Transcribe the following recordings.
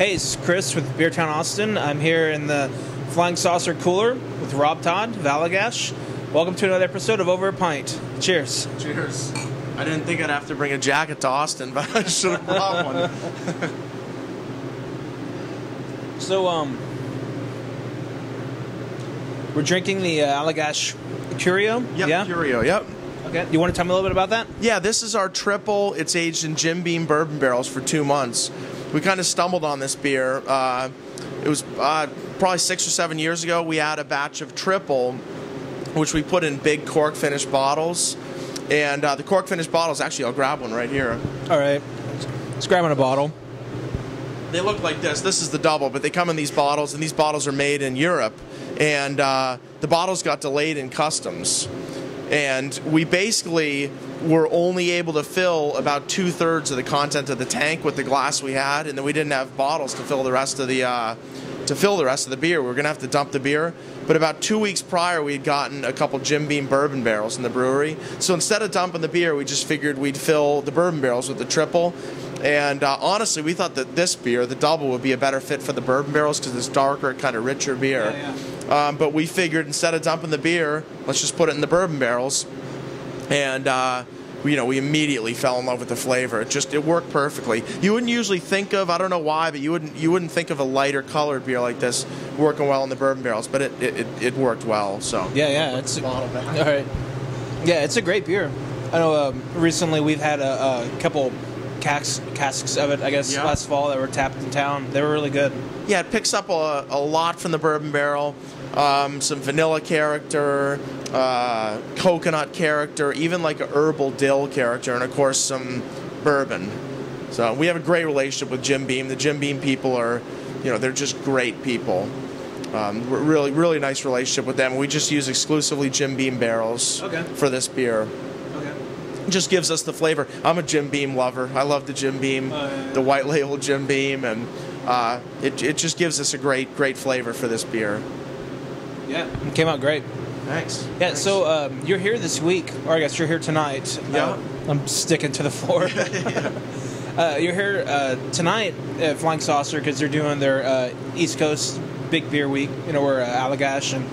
Hey, it's Chris with Beertown Austin. I'm here in the Flying Saucer Cooler with Rob Todd of Allagash. Welcome to another episode of Over a Pint. Cheers. Cheers. I didn't think I'd have to bring a jacket to Austin, but I should have brought one. So, we're drinking the Allagash Curieux? Yep, yeah? Curieux, yep. Okay. You want to tell me a little bit about that? Yeah, this is our trippel. It's aged in Jim Beam bourbon barrels for 2 months. We kind of stumbled on this beer. It was probably 6 or 7 years ago. We had a batch of trippel, which we put in big cork finished bottles. And the cork finished bottles, actually, I'll grab one right here. All right. Let's grab a bottle. They look like this. This is the double, but they come in these bottles, and these bottles are made in Europe. And the bottles got delayed in customs. And we basically were only able to fill about 2/3 of the content of the tank with the glass we had, and then we didn't have bottles to fill the rest of the beer. We were gonna have to dump the beer. But about 2 weeks prior, we had gotten a couple Jim Beam bourbon barrels in the brewery. So instead of dumping the beer, we just figured we'd fill the bourbon barrels with the trippel. And honestly, we thought that this beer, the double, would be a better fit for the bourbon barrels because it's darker, kind of richer beer. Yeah. But we figured instead of dumping the beer, let's just put it in the bourbon barrels. And we immediately fell in love with the flavor. It worked perfectly. You wouldn't usually think of, I don't know why, but you wouldn't think of a lighter colored beer like this working well in the bourbon barrels, but it worked well. So yeah, it's bottle back. All right. Yeah, it's a great beer. I know recently we've had a couple casks of it, I guess, last fall that were tapped in town. They were really good. Yeah, it picks up a lot from the bourbon barrel. Some vanilla character, coconut character, even like a herbal dill character, and of course some bourbon. So we have a great relationship with Jim Beam. The Jim Beam people are, they're just great people. Really, really nice relationship with them. We just use exclusively Jim Beam barrels for this beer. It just gives us the flavor. I'm a Jim Beam lover. I love the Jim Beam, the white label Jim Beam, and it just gives us a great flavor for this beer. Yeah, it came out great. Thanks. Yeah, Thanks. So you're here this week, or I guess you're here tonight. Yeah. I'm sticking to the floor. You're here tonight at Flying Saucer because they're doing their East Coast Big Beer Week. We're Allagash and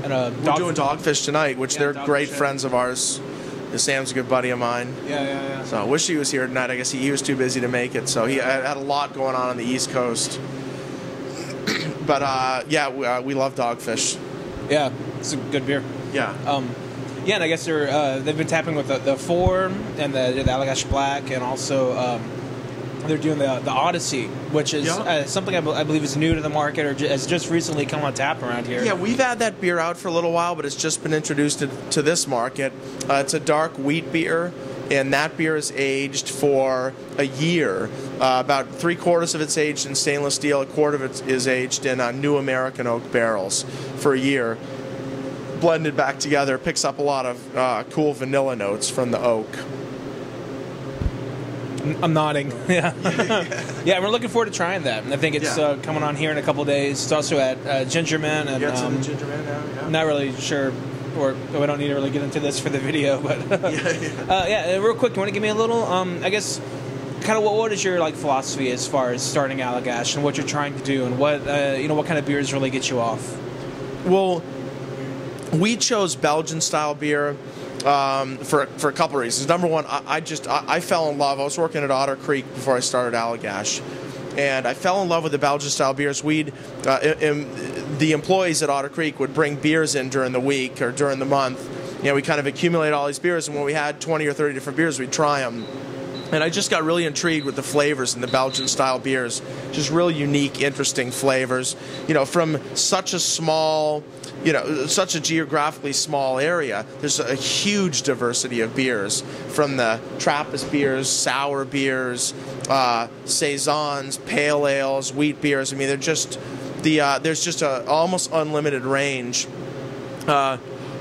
we're doing Dogfish tonight, which they're great friends of ours. Sam's a good buddy of mine. Yeah. So I wish he was here tonight. I guess he was too busy to make it. So he had a lot going on the East Coast. But we love Dogfish. Yeah, it's a good beer. Yeah. Yeah, and I guess they've been tapping with the 4 and the Allagash Black, and also they're doing the Odyssey, which is something I believe is new to the market or has just recently come on tap around here. Yeah, we've had that beer out for a little while, but it's just been introduced to this market. It's a dark wheat beer, and that beer is aged for a year. About 3/4 of it's aged in stainless steel, 1/4 of it is aged in new American oak barrels for a year. Blended back together, picks up a lot of cool vanilla notes from the oak. I'm nodding. Yeah. Yeah, we're looking forward to trying that. And I think it's coming on here in a couple days. It's also at Gingerman. And, it's in the Gingerman now, yeah. Not really sure, or we don't need to really get into this for the video, but real quick, you want to give me a little, I guess, kind of what is your philosophy as far as starting Allagash and what you're trying to do and what what kind of beers really get you off? Well, we chose Belgian style beer for a couple of reasons. Number one, I fell in love. I was working at Otter Creek before I started Allagash, and I fell in love with the Belgian style beers. The employees at Otter Creek would bring beers in during the week or during the month. We kind of accumulate all these beers, and when we had 20 or 30 different beers, we'd try them. And I just got really intrigued with the flavors in the Belgian style beers. Just really unique, interesting flavors. From such a small, such a geographically small area, there's a huge diversity of beers. From the Trappist beers, sour beers, saisons, pale ales, wheat beers. I mean, there's just a almost unlimited range.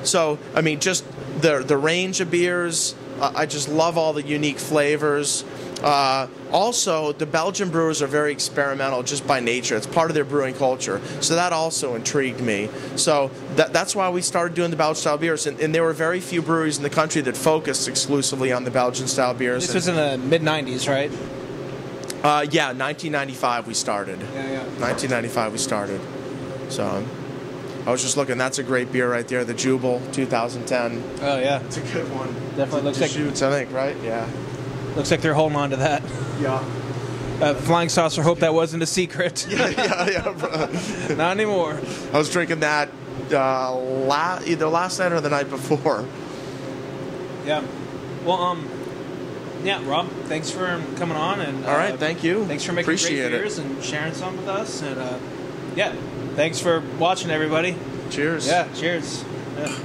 So I mean, just the range of beers. I just love all the unique flavors. Also, the Belgian brewers are very experimental just by nature. It's part of their brewing culture. So that also intrigued me. So that's why we started doing the Belgian-style beers. And there were very few breweries in the country that focused exclusively on the Belgian-style beers. This was in the mid-'90s, right? Yeah, 1995 we started. Yeah. 1995 we started. So I was just looking. That's a great beer right there. The Jubal 2010. Oh yeah, It's a good one. definitely looks like Shoots, I think, right? Yeah. looks like they're holding on to that. Yeah. Flying Saucer, hope that wasn't a secret. Yeah. Bro. Not anymore. I was drinking that either last night or the night before. Yeah. Well, yeah, Rob, thanks for coming on. And All right, thank you. Thanks for making Appreciate great beers it. and sharing some with us. And yeah, thanks for watching, everybody. Cheers. Yeah, cheers. Yeah.